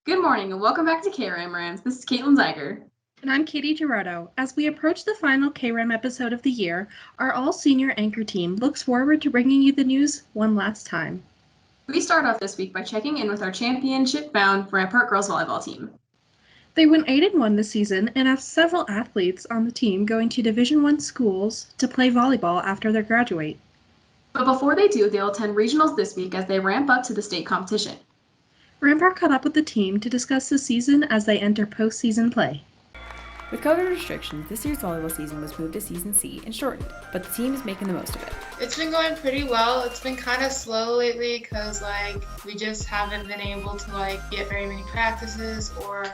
Good morning and welcome back to Kram Rams. This is Caitlin Zeiger. And I'm Katie Gerardo. As we approach the final KRAM episode of the year, our all-senior anchor team looks forward to bringing you the news one last time. We start off this week by checking in with our championship-bound Rampart girls volleyball team. They went 8-1 this season and have several athletes on the team going to Division I schools to play volleyball after they graduate. But before they do, they'll attend regionals this week as they ramp up to the state competition. Rampart caught up with the team to discuss the season as they enter postseason play. With COVID restrictions, this year's volleyball season was moved to Season C and shortened, but the team is making the most of it. It's been going pretty well. It's been kind of slow lately because we just haven't been able to get very many practices or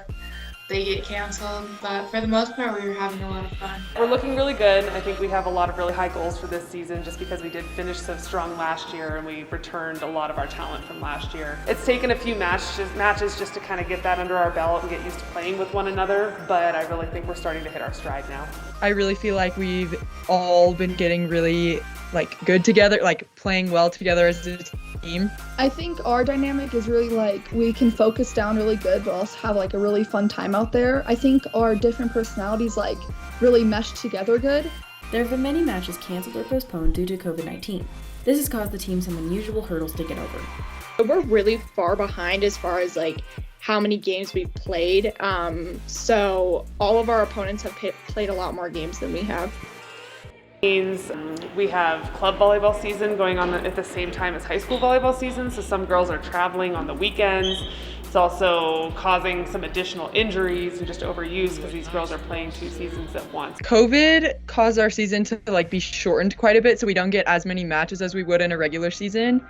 they get canceled, but for the most part we were having a lot of fun. We're looking really good. I think we have a lot of really high goals for this season just because we did finish so strong last year and we returned a lot of our talent from last year. It's taken a few matches just to kind of get that under our belt and get used to playing with one another, but I really think we're starting to hit our stride now. I really feel like we've all been getting really good together, playing well together as a team. I think our dynamic is really we can focus down really good but also have a really fun time out there. I think our different personalities really mesh together good. There have been many matches canceled or postponed due to COVID-19. This has caused the team some unusual hurdles to get over. We're really far behind as far as how many games we've played. So all of our opponents have played a lot more games than we have. We have club volleyball season going on at the same time as high school volleyball season, so some girls are traveling on the weekends. It's also causing some additional injuries and just overuse because these girls are playing two seasons at once. COVID caused our season to be shortened quite a bit, so we don't get as many matches as we would in a regular season.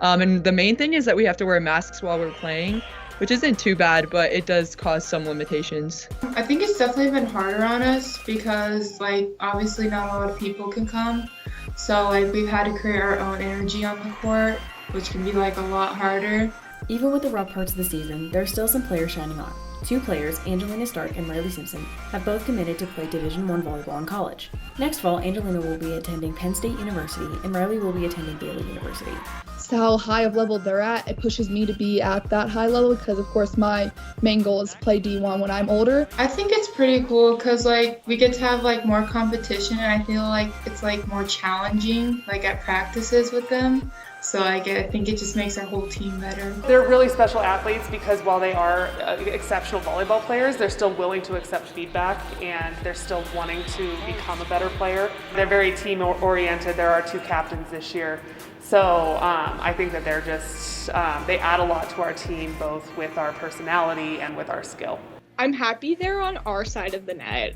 And the main thing is that we have to wear masks while we're playing, which isn't too bad, but it does cause some limitations. I think it's definitely been harder on us because obviously not a lot of people can come. So we've had to create our own energy on the court, which can be a lot harder. Even with the rough parts of the season, there are still some players shining on. Two players, Angelina Stark and Riley Simpson, have both committed to play Division I volleyball in college. Next fall, Angelina will be attending Penn State University and Riley will be attending Baylor University. So how high of level they're at, it pushes me to be at that high level because of course my main goal is to play D1 when I'm older. I think it's pretty cool because we get to have more competition and I feel it's more challenging at practices with them. So I think it just makes our whole team better. They're really special athletes because while they are exceptional volleyball players, they're still willing to accept feedback and they're still wanting to become a better player. They're very team oriented. There are two captains this year. So I think that they're just, they add a lot to our team, both with our personality and with our skill. I'm happy they're on our side of the net.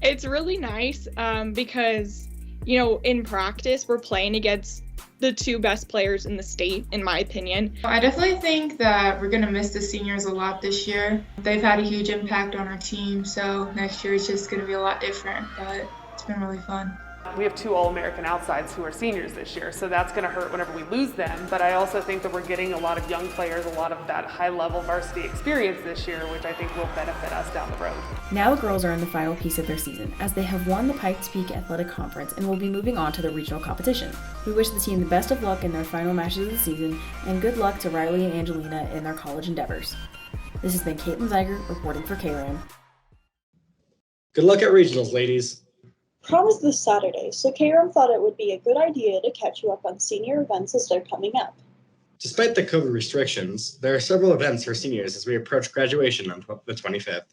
It's really nice because, in practice, we're playing against the two best players in the state, in my opinion. I definitely think that we're going to miss the seniors a lot this year. They've had a huge impact on our team, so next year is just going to be a lot different, but it's been really fun. We have two All-American outsides who are seniors this year, so that's going to hurt whenever we lose them. But I also think that we're getting a lot of young players, a lot of that high-level varsity experience this year, which I think will benefit us down the road. Now the girls are in the final piece of their season, as they have won the Pikes Peak Athletic Conference and will be moving on to the regional competition. We wish the team the best of luck in their final matches of the season, and good luck to Riley and Angelina in their college endeavors. This has been Caitlin Zeiger reporting for KRAM. Good luck at regionals, ladies. Prom is this Saturday, so KRAM thought it would be a good idea to catch you up on senior events as they're coming up. Despite the COVID restrictions, there are several events for seniors as we approach graduation on the 25th.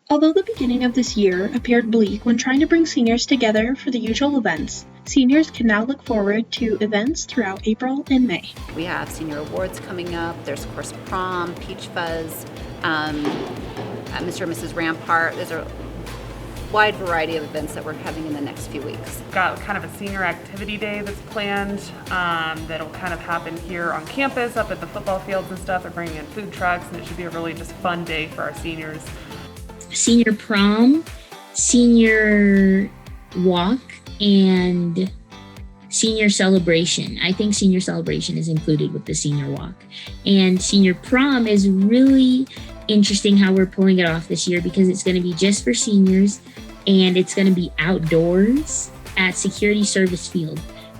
Although the beginning of this year appeared bleak when trying to bring seniors together for the usual events, seniors can now look forward to events throughout April and May. We have senior awards coming up. There's, of course, Prom, Peach Fuzz, Mr. and Mrs. Rampart. There's a wide variety of events that we're having in the next few weeks. Got kind of a senior activity day that's planned that'll kind of happen here on campus, up at the football fields and stuff. They're bringing in food trucks and it should be a really just fun day for our seniors. Senior prom, senior walk, and senior celebration. I think senior celebration is included with the senior walk. And senior prom is really interesting how we're pulling it off this year because it's going to be just for seniors and it's going to be outdoors at Security Service Field.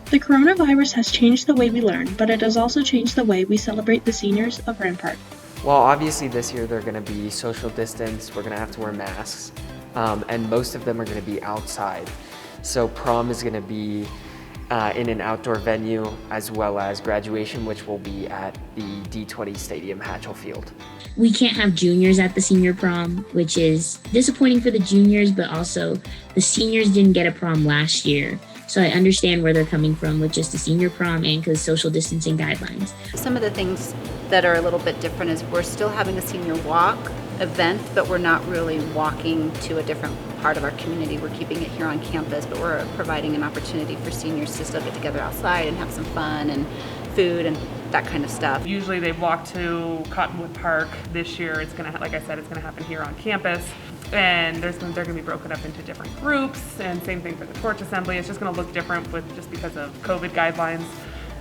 The coronavirus has changed the way we learn, but it has also changed the way we celebrate the seniors of Rampart. Well, obviously this year they're going to be social distance. We're going to have to wear masks, and most of them are going to be outside. So prom is going to be in an outdoor venue, as well as graduation, which will be at the D20 Stadium, Hatchell Field. We can't have juniors at the senior prom, which is disappointing for the juniors, but also the seniors didn't get a prom last year. So I understand where they're coming from with just the senior prom and because social distancing guidelines. Some of the things that are a little bit different is we're still having a senior walk event, but we're not really walking to a different part of our community. We're keeping it here on campus, but we're providing an opportunity for seniors to still get together outside and have some fun and food and that kind of stuff. Usually they walk to Cottonwood Park. This year it's gonna, like I said, it's gonna happen here on campus. And they're gonna be broken up into different groups, and same thing for the torch assembly. It's just gonna look different just because of COVID guidelines.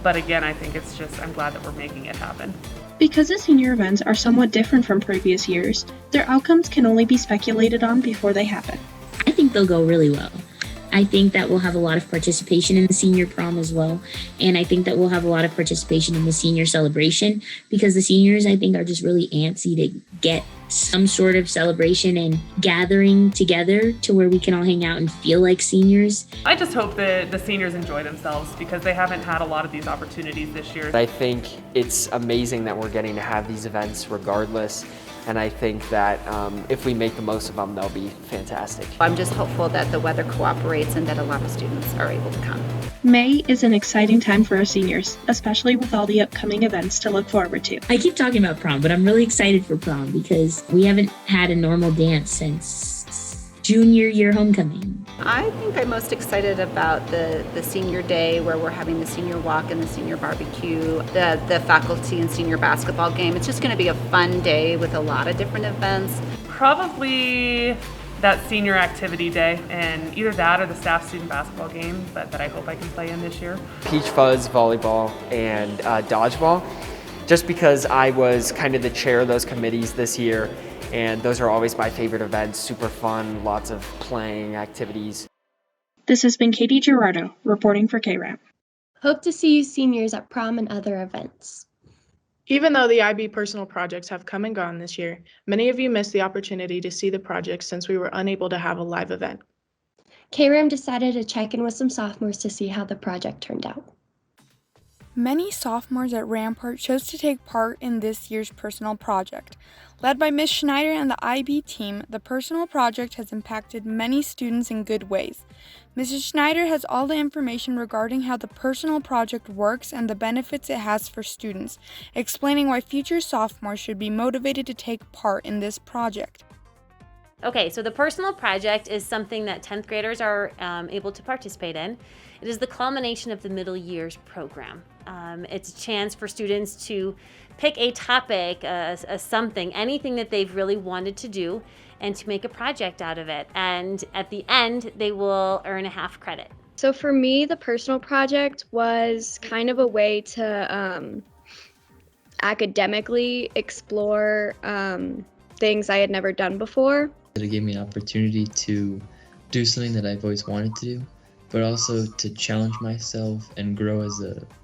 But again, I think I'm glad that we're making it happen. Because the senior events are somewhat different from previous years, their outcomes can only be speculated on before they happen. I think they'll go really well. I think that we'll have a lot of participation in the senior prom as well. And I think that we'll have a lot of participation in the senior celebration because the seniors, I think, are just really antsy to get some sort of celebration and gathering together to where we can all hang out and feel like seniors. I just hope that the seniors enjoy themselves because they haven't had a lot of these opportunities this year. I think it's amazing that we're getting to have these events regardless. And I think that if we make the most of them, they'll be fantastic. I'm just hopeful that the weather cooperates and that a lot of students are able to come. May is an exciting time for our seniors, especially with all the upcoming events to look forward to. I keep talking about prom, but I'm really excited for prom because we haven't had a normal dance since junior year homecoming. I think I'm most excited about the senior day where we're having the senior walk and the senior barbecue, the faculty and senior basketball game. It's just going to be a fun day with a lot of different events. Probably that senior activity day, and either that or the staff student basketball game that I hope I can play in this year. Peach fuzz, volleyball, and dodgeball. Just because I was kind of the chair of those committees this year, and those are always my favorite events, super fun, lots of playing activities. This has been Katie Gerardo reporting for Kram. Hope to see you seniors at prom and other events. Even though the IB personal projects have come and gone this year, many of you missed the opportunity to see the projects since we were unable to have a live event. Kram decided to check in with some sophomores to see how the project turned out. Many sophomores at Rampart chose to take part in this year's personal project. Led by Ms. Schneider and the IB team, the personal project has impacted many students in good ways. Mrs. Schneider has all the information regarding how the personal project works and the benefits it has for students, explaining why future sophomores should be motivated to take part in this project. Okay, so the personal project is something that 10th graders are able to participate in. It is the culmination of the middle years program. It's a chance for students to pick a topic, something, anything that they've really wanted to do, and to make a project out of it. And at the end, they will earn a half credit. So for me, the personal project was kind of a way to academically explore things I had never done before. It gave me an opportunity to do something that I've always wanted to do, but also to challenge myself and grow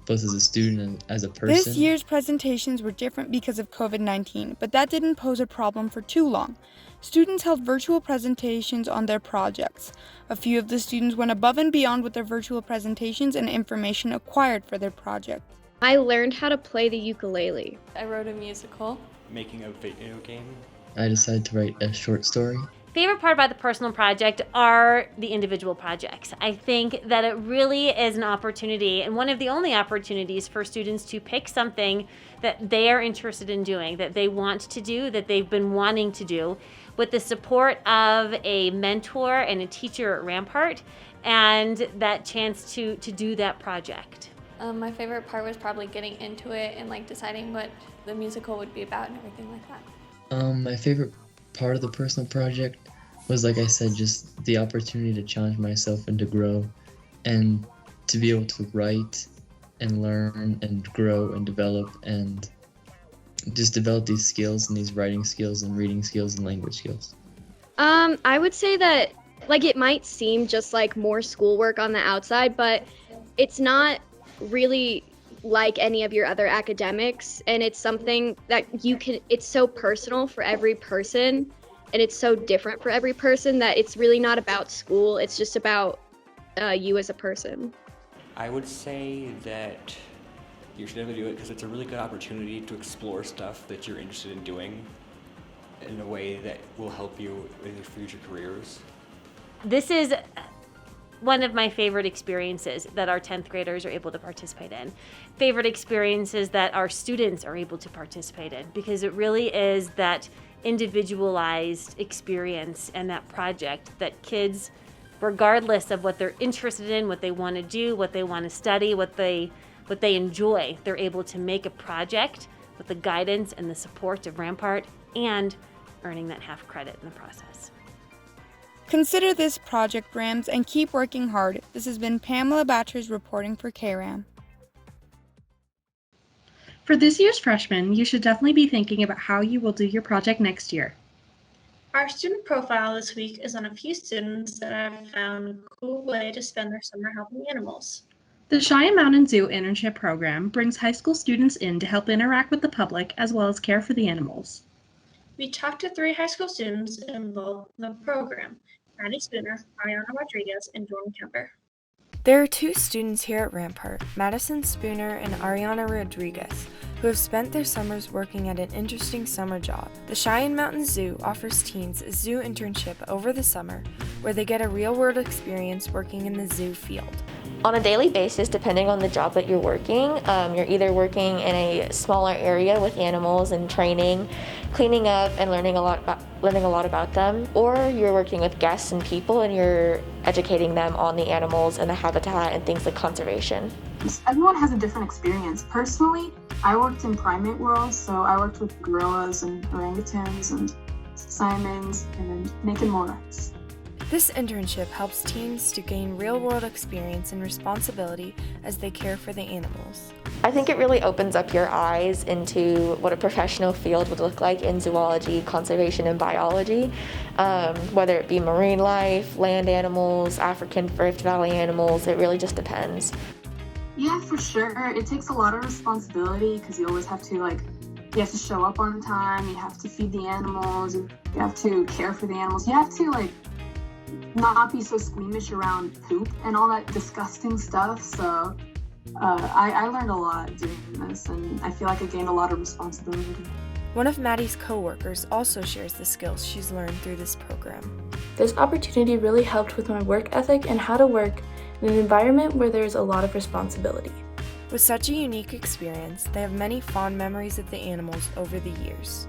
both as a student and as a person. This year's presentations were different because of COVID-19, but that didn't pose a problem for too long. Students held virtual presentations on their projects. A few of the students went above and beyond with their virtual presentations and information acquired for their project. I learned how to play the ukulele. I wrote a musical. Making a video game. I decided to write a short story. Favorite part about the personal project are the individual projects. I think that it really is an opportunity, and one of the only opportunities for students to pick something that they are interested in doing, that they want to do, that they've been wanting to do, with the support of a mentor and a teacher at Rampart, and that chance to do that project. My favorite part was probably getting into it and deciding what the musical would be about and everything like that. My favorite part of the personal project was, like I said, just the opportunity to challenge myself and to grow and to be able to write and learn and grow and develop and just develop these skills and these writing skills and reading skills and language skills. I would say that it might seem just like more schoolwork on the outside, but it's not really like any of your other academics, and it's something that it's so personal for every person, and it's so different for every person that it's really not about school, it's just about you as a person. I would say that you should definitely do it because it's a really good opportunity to explore stuff that you're interested in doing in a way that will help you in your future careers. This is one of my favorite experiences that our 10th graders are able to participate in. Favorite experiences that our students are able to participate in, because it really is that individualized experience and that project that kids, regardless of what they're interested in, what they want to do, what they want to study, what they enjoy, they're able to make a project with the guidance and the support of Rampart and earning that half credit in the process. Consider this project, Rams, and keep working hard. This has been Pamela Batchers reporting for KRAM. For this year's freshmen, you should definitely be thinking about how you will do your project next year. Our student profile this week is on a few students that have found a cool way to spend their summer helping animals. The Cheyenne Mountain Zoo internship program brings high school students in to help interact with the public as well as care for the animals. We talked to 3 high school students involved in the program: Szpunar, Ariana Rodriguez, and Jordan Kemper. There are 2 students here at Rampart, Madison Szpunar and Ariana Rodriguez, who have spent their summers working at an interesting summer job. The Cheyenne Mountain Zoo offers teens a zoo internship over the summer where they get a real-world experience working in the zoo field. On a daily basis, depending on the job that you're working, you're either working in a smaller area with animals and training, cleaning up and learning a lot about them, or you're working with guests and people and you're educating them on the animals and the habitat and things like conservation. Everyone has a different experience. Personally, I worked in primate world, so I worked with gorillas and orangutans and simons and naked monarchs. This internship helps teens to gain real-world experience and responsibility as they care for the animals. I think it really opens up your eyes into what a professional field would look like in zoology, conservation, and biology, whether it be marine life, land animals, African Rift Valley animals, it really just depends. Yeah, for sure. It takes a lot of responsibility because you always have to you have to show up on time, you have to feed the animals, you have to care for the animals, you have to not be so squeamish around poop and all that disgusting stuff. So I learned a lot doing this, and I feel like I gained a lot of responsibility. One of Maddie's co-workers also shares the skills she's learned through this program. This opportunity really helped with my work ethic and how to work in an environment where there is a lot of responsibility. With such a unique experience, they have many fond memories of the animals over the years.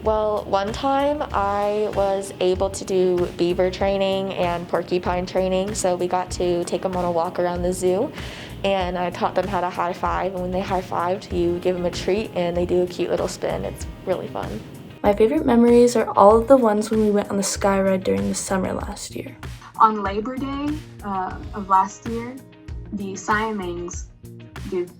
Well, one time I was able to do beaver training and porcupine training, so we got to take them on a walk around the zoo, and I taught them how to high five, and when they high fived, you give them a treat and they do a cute little spin. It's really fun. My favorite memories are all of the ones when we went on the sky ride during the summer last year. On Labor Day of last year, the Siamings gave,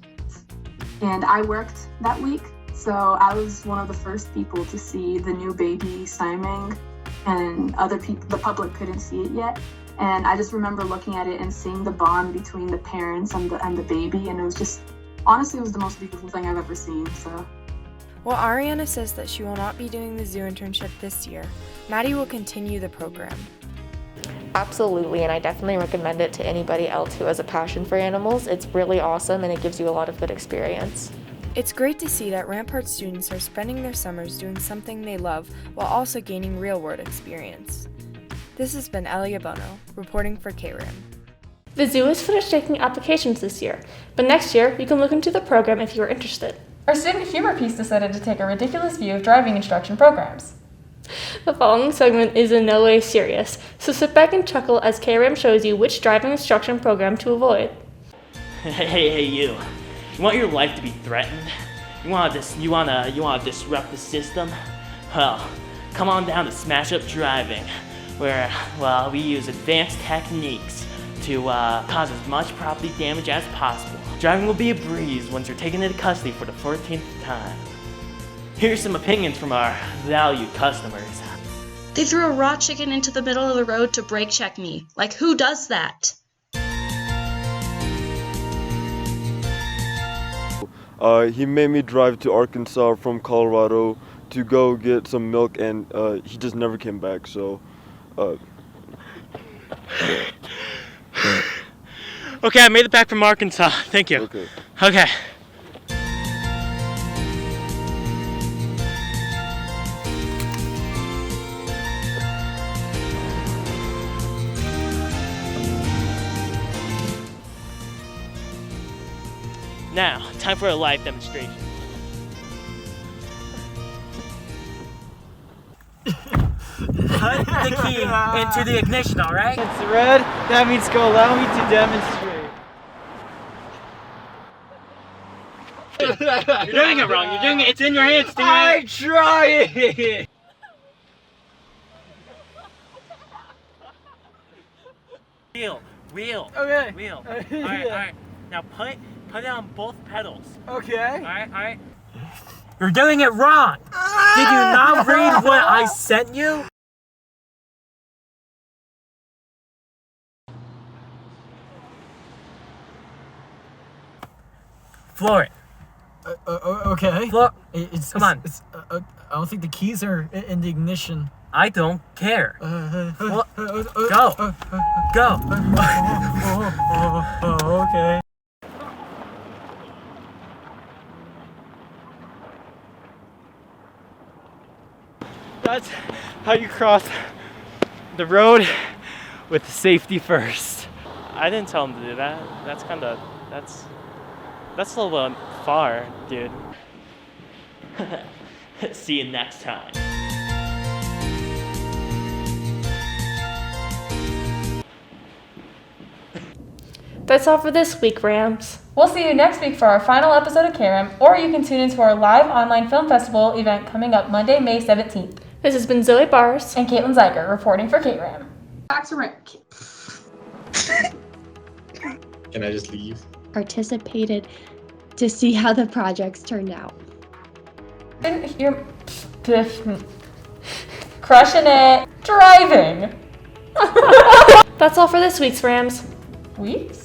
and I worked that week. So I was one of the first people to see the new baby Siamang, and other people, the public couldn't see it yet. And I just remember looking at it and seeing the bond between the parents and the baby, and it was just, honestly, it was the most beautiful thing I've ever seen. So. While Ariana says that she will not be doing the zoo internship this year, Maddie will continue the program. Absolutely, and I definitely recommend it to anybody else who has a passion for animals. It's really awesome, and it gives you a lot of good experience. It's great to see that Rampart students are spending their summers doing something they love while also gaining real-world experience. This has been Elia Bono, reporting for KRAM. The zoo has finished taking applications this year, but next year you can look into the program if you are interested. Our student humor piece decided to take a ridiculous view of driving instruction programs. The following segment is in no way serious, so sit back and chuckle as KRAM shows you which driving instruction program to avoid. Hey, you. You want your life to be threatened? You want to disrupt the system? Well, come on down to Smash Up Driving, where, well, we use advanced techniques to cause as much property damage as possible. Driving will be a breeze once you're taken into custody for the 14th time. Here's some opinions from our valued customers. They threw a raw chicken into the middle of the road to brake check me. Like, who does that? He made me drive to Arkansas from Colorado to go get some milk, and he just never came back. So. Okay, I made it back from Arkansas. Thank you. Okay. Okay. Now, time for a live demonstration. Put the key into the ignition, all right? It's red. That means go. Allow me to demonstrate. You're doing it wrong. You're doing it. It's in your hands, Steve. I'm trying. Wheel. Okay. Wheel. All right. Now put it on both pedals. Okay. All right. You're doing it wrong. Did you not read what I sent you? Floor it. Okay. Floor. Come on. I don't think the keys are in the ignition. I don't care. Go. Okay. That's how you cross the road with safety first. I didn't tell him to do that. That's a little far, dude. See you next time. That's all for this week, Rams. We'll see you next week for our final episode of Kram, or you can tune into our live online film festival event coming up Monday, May 17th. This has been Zoe Bars and Caitlin Zeiger reporting for Kram. Back to Rick. Can I just leave? Participated to see how the projects turned out. You're crushing it. Driving. That's all for this week's Rams. Weeks?